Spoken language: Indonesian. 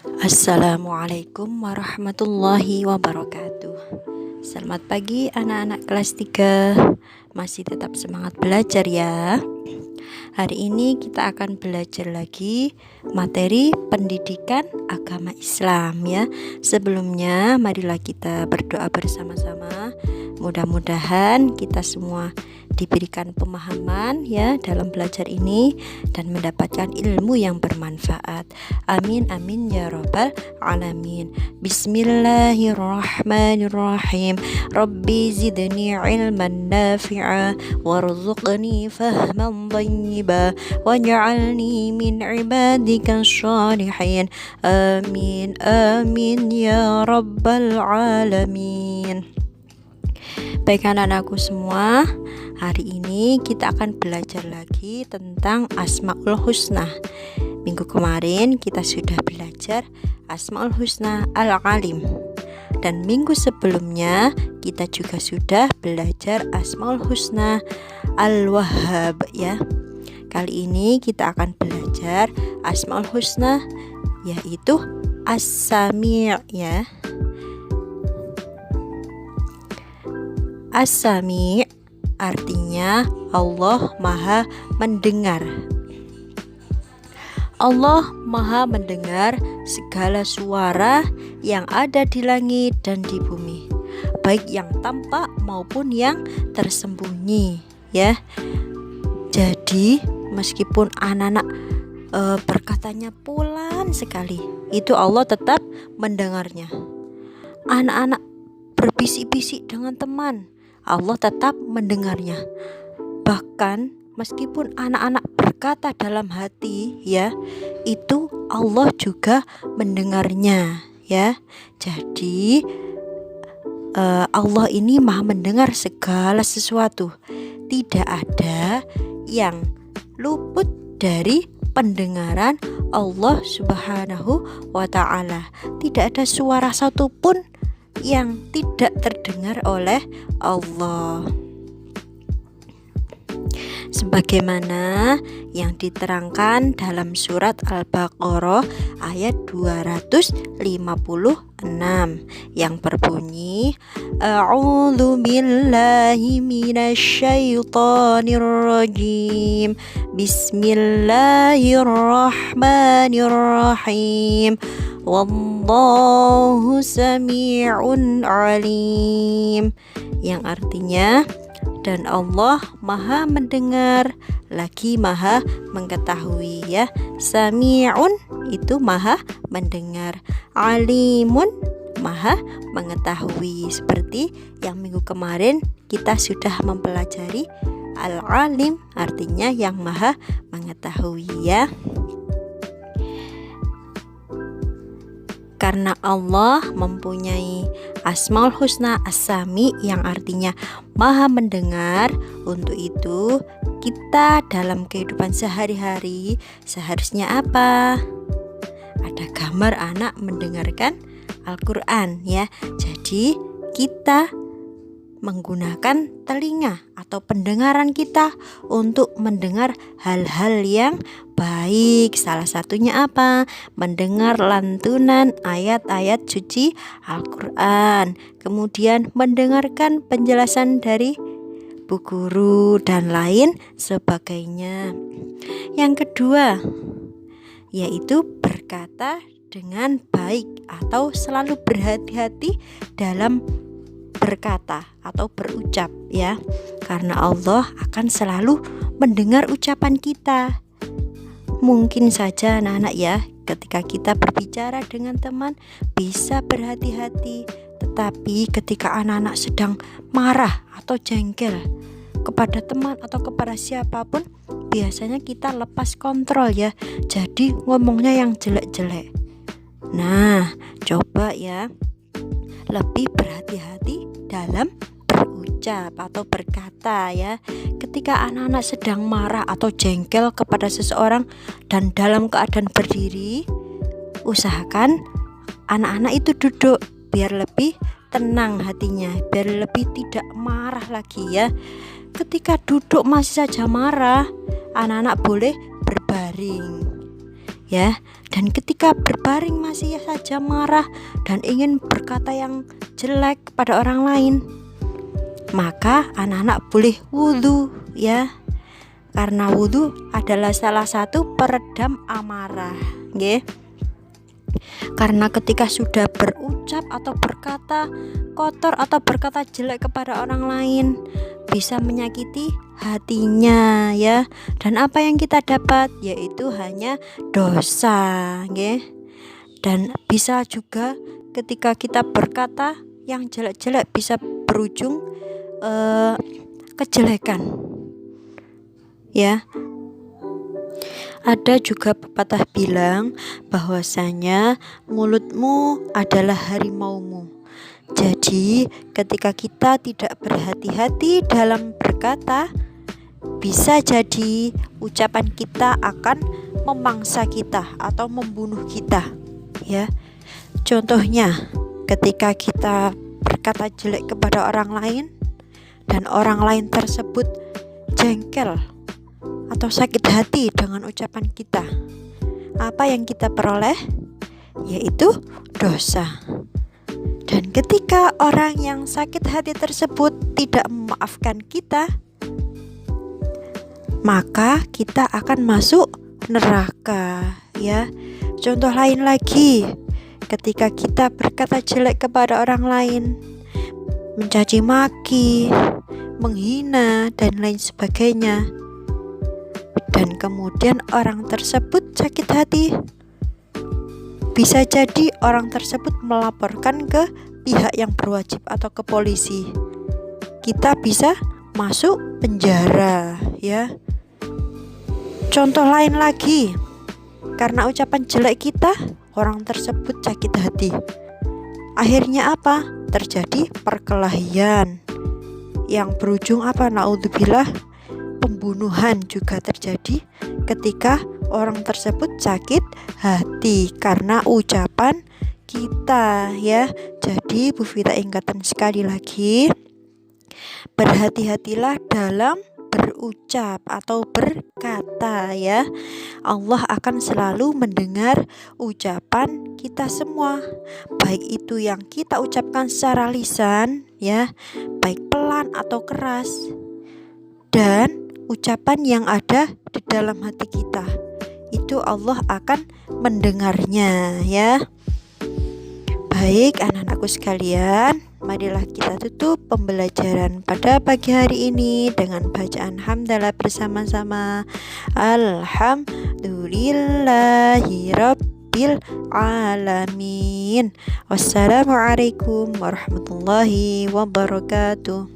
Assalamualaikum warahmatullahi wabarakatuh. Selamat pagi anak-anak kelas 3. Masih tetap semangat belajar ya. Hari ini kita akan belajar lagi materi pendidikan agama Islam ya. Sebelumnya marilah kita berdoa bersama-sama. Mudah-mudahan kita semua diberikan pemahaman ya dalam belajar ini dan mendapatkan ilmu yang bermanfaat. Amin amin ya rabbal alamin. Bismillahirrahmanirrahim. Rabbi zidni ilman nafi'a warzuqni fahman thayyiba waj'alni min ibadika shalihin. Amin amin ya rabbal alamin. Baik anak-anakku semua, hari ini kita akan belajar lagi tentang Asmaul Husna. Minggu kemarin kita sudah belajar Asmaul Husna Al-Alim. Dan minggu sebelumnya kita juga sudah belajar Asmaul Husna Al-Wahhab ya. Kali ini kita akan belajar Asmaul Husna yaitu As-Sami' ya. As-Sami' artinya Allah Maha Mendengar. Allah Maha Mendengar segala suara yang ada di langit dan di bumi, baik yang tampak maupun yang tersembunyi ya. Jadi meskipun anak-anak berkatanya pelan sekali, itu Allah tetap mendengarnya. Anak-anak berbisik-bisik dengan teman, Allah tetap mendengarnya. Bahkan meskipun anak-anak berkata dalam hati ya, itu Allah juga mendengarnya ya. Jadi Allah ini Maha mendengar segala sesuatu. Tidak ada yang luput dari pendengaran Allah Subhanahu wa ta'ala. Tidak ada suara satupun yang tidak terdengar oleh Allah, sebagaimana yang diterangkan dalam surat Al-Baqarah ayat 256 yang berbunyi A'udzu billahi minasyaitonir rajim. Bismillahirrahmanirrahim. Wallahu sami'un alim, yang artinya dan Allah Maha Mendengar lagi Maha Mengetahui ya. Sami'un itu Maha Mendengar, alimun Maha Mengetahui. Seperti yang minggu kemarin kita sudah mempelajari Al-Alim artinya yang Maha Mengetahui ya. Karena Allah mempunyai Asmaul Husna As-Sami yang artinya Maha Mendengar, untuk itu kita dalam kehidupan sehari-hari seharusnya apa? Ada gambar anak mendengarkan Al-Quran ya. Jadi kita menggunakan telinga atau pendengaran kita untuk mendengar hal-hal yang baik. Salah satunya apa? Mendengar lantunan ayat-ayat suci Al-Quran, kemudian mendengarkan penjelasan dari bu guru dan lain sebagainya. Yang kedua yaitu berkata dengan baik atau selalu berhati-hati dalam berkata atau berucap ya, karena Allah akan selalu mendengar ucapan kita. Mungkin saja anak-anak ya, ketika kita berbicara dengan teman bisa berhati-hati, tetapi ketika anak-anak sedang marah atau jengkel kepada teman atau kepada siapapun, biasanya kita lepas kontrol ya, jadi ngomongnya yang jelek-jelek. Nah, coba ya lebih berhati-hati dalam berucap atau berkata ya. Ketika anak-anak sedang marah atau jengkel kepada seseorang dan dalam keadaan berdiri, usahakan anak-anak itu duduk biar lebih tenang hatinya, biar lebih tidak marah lagi ya. Ketika duduk masih saja marah, anak-anak boleh berbaring ya. Dan ketika berbaring masih saja marah dan ingin berkata yang jelek kepada orang lain, maka anak-anak boleh wudhu, ya. Karena wudhu adalah salah satu peredam amarah, nggih. Karena ketika sudah berucap atau berkata kotor atau berkata jelek kepada orang lain, bisa menyakiti hatinya, ya. Dan apa yang kita dapat yaitu hanya dosa, nggih. Dan bisa juga ketika kita berkata yang jelek-jelek bisa berujung kejelekan, ya. Ada juga pepatah bilang bahwasanya mulutmu adalah harimaumu. Jadi ketika kita tidak berhati-hati dalam berkata, bisa jadi ucapan kita akan memangsa kita atau membunuh kita, ya. Contohnya ketika kita berkata jelek kepada orang lain dan orang lain tersebut jengkel atau sakit hati dengan ucapan kita, apa yang kita peroleh? Yaitu dosa. Dan ketika orang yang sakit hati tersebut tidak memaafkan kita, maka kita akan masuk neraka, ya. Contoh lain lagi, ketika kita berkata jelek kepada orang lain, mencaci maki, menghina, dan lain sebagainya, dan kemudian orang tersebut sakit hati, bisa jadi orang tersebut melaporkan ke pihak yang berwajib atau ke polisi. Kita bisa masuk penjara, ya. Contoh lain lagi, karena ucapan jelek kita, orang tersebut sakit hati. Akhirnya apa? Terjadi perkelahian yang berujung apa? Naudzubillah, pembunuhan juga terjadi ketika orang tersebut sakit hati karena ucapan kita, ya. Jadi Bu Vita ingatkan sekali lagi, berhati-hatilah dalam berucap atau berkata, ya. Allah akan selalu mendengar ucapan kita semua, baik itu yang kita ucapkan secara lisan, ya, baik pelan atau keras, dan ucapan yang ada di dalam hati kita, itu Allah akan mendengarnya, ya. Baik anak-anakku sekalian, marilah kita tutup pembelajaran pada pagi hari ini dengan bacaan hamdalah bersama-sama. Alhamdulillahirabbil alamin. Wassalamualaikum warahmatullahi wabarakatuh.